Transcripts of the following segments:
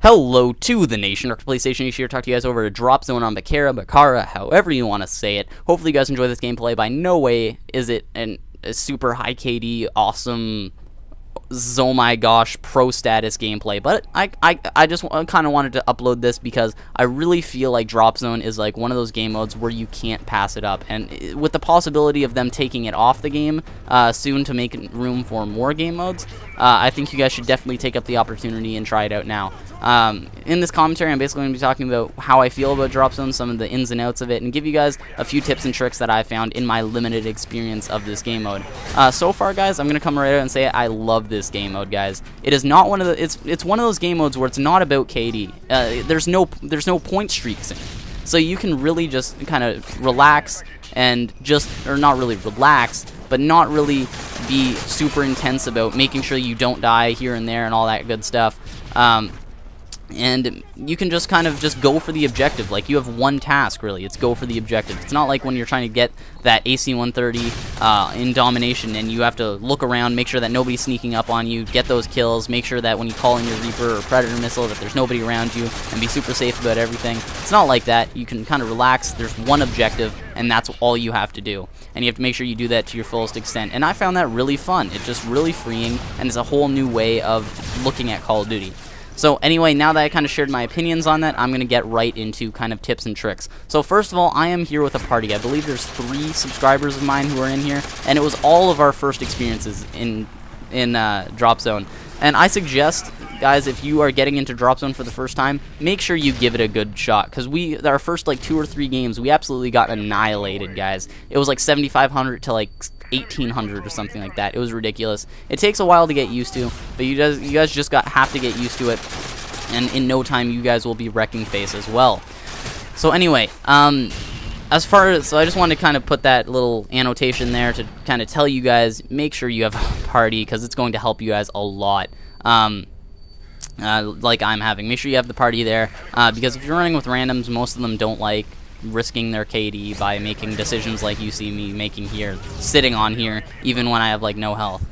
Hello to the nation. Dr. PlayStation here to talk to you guys over to Drop Zone on Bakara, however you want to say it. Hopefully you guys enjoy this gameplay. By no way is it a super high KD, awesome, oh my gosh, pro status gameplay, but I just kind of wanted to upload this because I really feel like Drop Zone is like one of those game modes where you can't pass it up, and with the possibility of them taking it off the game soon to make room for more game modes, I think you guys should definitely take up the opportunity and try it out now. In this commentary, I'm basically going to be talking about how I feel about Drop Zone, some of the ins and outs of it, and give you guys a few tips and tricks that I found in my limited experience of this game mode. So far, guys, I'm going to come right out and say I love this game mode, guys. It is not one of the it's one of those game modes where it's not about KD. There's no point streaks in it, so you can really just kind of relax and or not really relax, but not really be super intense about making sure you don't die here and there and all that good stuff. And you can just kind of just go for the objective. Like, you have one task, really. It's go for the objective. It's not like when you're trying to get that AC-130 in domination and you have to look around, make sure that nobody's sneaking up on you, get those kills, make sure that when you call in your Reaper or Predator missile that there's nobody around you, and be super safe about everything. It's not like that. You can kind of relax. There's one objective, and that's all you have to do. And you have to make sure you do that to your fullest extent. And I found that really fun. It's just really freeing, and it's a whole new way of looking at Call of Duty. So anyway, now that I kind of shared my opinions on that, I'm going to get right into kind of tips and tricks. So first of all, I am here with a party. I believe there's 3 subscribers of mine who are in here, and it was all of our first experiences in Drop Zone. And I suggest, guys, if you are getting into Drop Zone for the first time, make sure you give it a good shot, because our first like 2 or 3 games, we absolutely got annihilated, guys. It was like 7,500 to like 1,800 or something like that. It was ridiculous. It takes a while to get used to, but you guys just have to get used to it, and in no time you guys will be wrecking face as well. So anyway, so I just wanted to kind of put that little annotation there to kind of tell you guys, make sure you have a party, because it's going to help you guys a lot. Like I'm having. Make sure you have the party there, because if you're running with randoms, most of them don't like risking their KD by making decisions like you see me making here, sitting on here, even when I have like no health.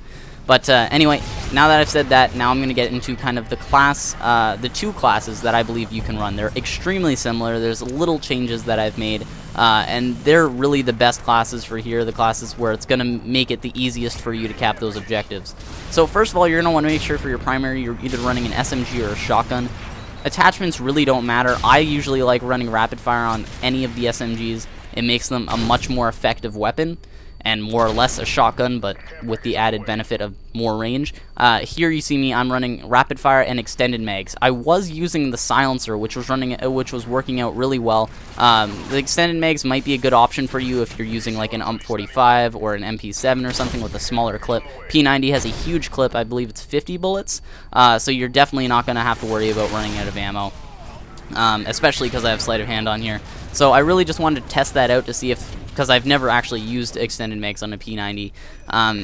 But anyway, now that I've said that, now I'm going to get into kind of the 2 classes that I believe you can run. They're extremely similar. There's little changes that I've made, and they're really the best classes for here, the classes where it's going to make it the easiest for you to cap those objectives. So first of all, you're going to want to make sure for your primary you're either running an SMG or a shotgun. Attachments really don't matter. I usually like running rapid fire on any of the SMGs. It makes them a much more effective weapon, and more or less a shotgun, but with the added benefit of more range. Here you see me, I'm running rapid fire and extended mags. I was using the silencer, which was working out really well. The extended mags might be a good option for you if you're using like an UMP45 or an MP7 or something with a smaller clip. P90 has a huge clip, I believe it's 50 bullets, so you're definitely not going to have to worry about running out of ammo, especially because I have sleight of hand on here. So I really just wanted to test that out to see because I've never actually used extended mags on a P90.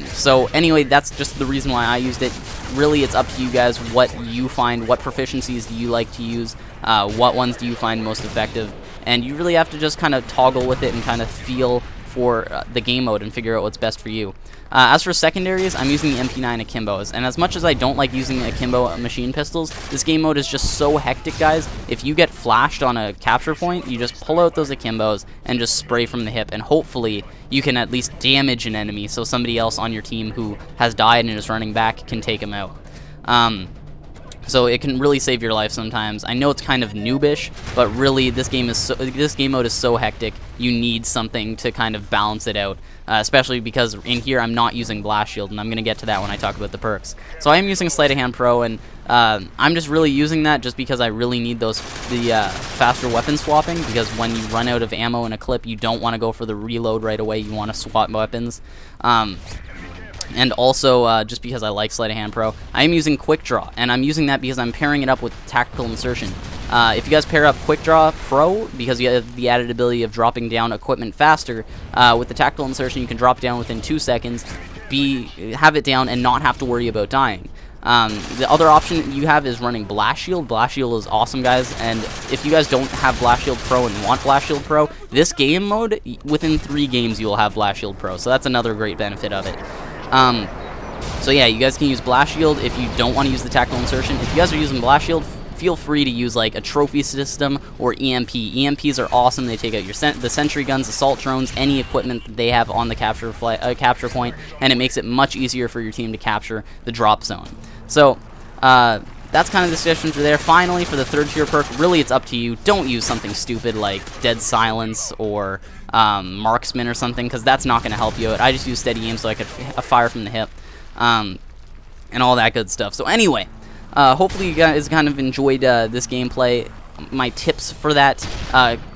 So anyway, that's just the reason why I used it. Really, it's up to you guys what you find, what proficiencies do you like to use, what ones do you find most effective, and you really have to just kind of toggle with it and kind of feel for the game mode and figure out what's best for you. As for secondaries, I'm using the MP9 Akimbos, and as much as I don't like using Akimbo machine pistols, this game mode is just so hectic, guys. If you get flashed on a capture point, you just pull out those Akimbos and just spray from the hip, and hopefully you can at least damage an enemy so somebody else on your team who has died and is running back can take him out. So it can really save your life sometimes. I know it's kind of noobish, but really this game mode is so hectic. You need something to kind of balance it out, especially because in here I'm not using Blast Shield, and I'm going to get to that when I talk about the perks. So I am using Sleight of Hand Pro, and I'm just really using that just because I really need the faster weapon swapping, because when you run out of ammo in a clip, you don't want to go for the reload right away. You want to swap weapons. And also, just because I like Sleight of Hand Pro, I am using Quick Draw, and I'm using that because I'm pairing it up with Tactical Insertion. If you guys pair up Quick Draw Pro, because you have the added ability of dropping down equipment faster, with the Tactical Insertion you can drop down within 2 seconds, have it down, and not have to worry about dying. The other option you have is running Blast Shield. Blast Shield is awesome, guys, and if you guys don't have Blast Shield Pro and want Blast Shield Pro, this game mode, within 3 games you will have Blast Shield Pro, so that's another great benefit of it. So yeah, you guys can use Blast Shield if you don't want to use the Tactical Insertion. If you guys are using Blast Shield, feel free to use like a trophy system or EMP. EMPs are awesome. They take out your the sentry guns, assault drones, any equipment that they have on the capture point, and it makes it much easier for your team to capture the drop zone. So that's kind of the suggestions for there. Finally, for the 3rd tier perk, really it's up to you. Don't use something stupid like Dead Silence or Marksman or something, because that's not going to help you out. I just use Steady Aim so I could fire from the hip and all that good stuff. So anyway, hopefully you guys kind of enjoyed this gameplay. My tips for that,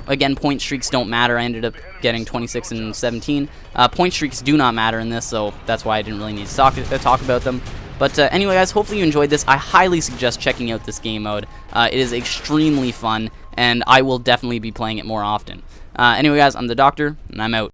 again, point streaks don't matter. I ended up getting 26 and 17. Point streaks do not matter in this, so that's why I didn't really need to talk about them. But anyway, guys, hopefully you enjoyed this. I highly suggest checking out this game mode. It is extremely fun, and I will definitely be playing it more often. Anyway, guys, I'm the Doctor, and I'm out.